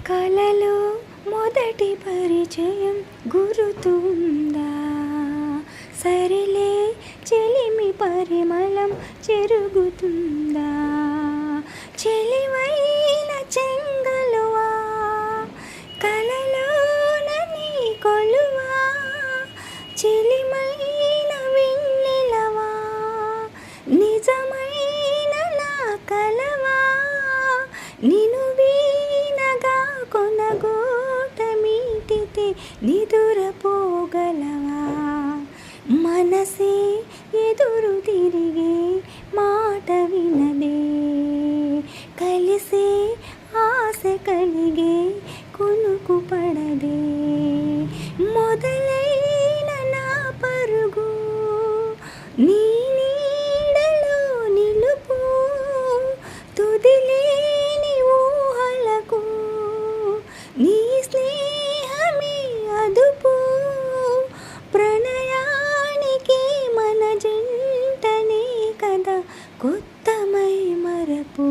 కలలో మొదటి పరిచయం గురుతుందా? సరిలే చెలిమి పరిమళం చెరుగుతుందా? చెలివైన చెంగలువా కలలోన నీ కొలువా? చెలిమైన వెన్నెలవా నిజమైన నా కలవా? నిను వీనగా కొనగోట మీటితే నిదురపోగలవా? మనసే ఎదురు తిరిగే మాట వినదే, కలిసే ఆశ కలిగే కొనుకు పడదే. మొదలైన నా పరుగు నీ నీడలో నిలుపు, తుదిలేని ఊహలకు నీ స్నేహమే అదుపు. ప్రణయానికి మన జంటనే కదా కొత్తమై మరపు.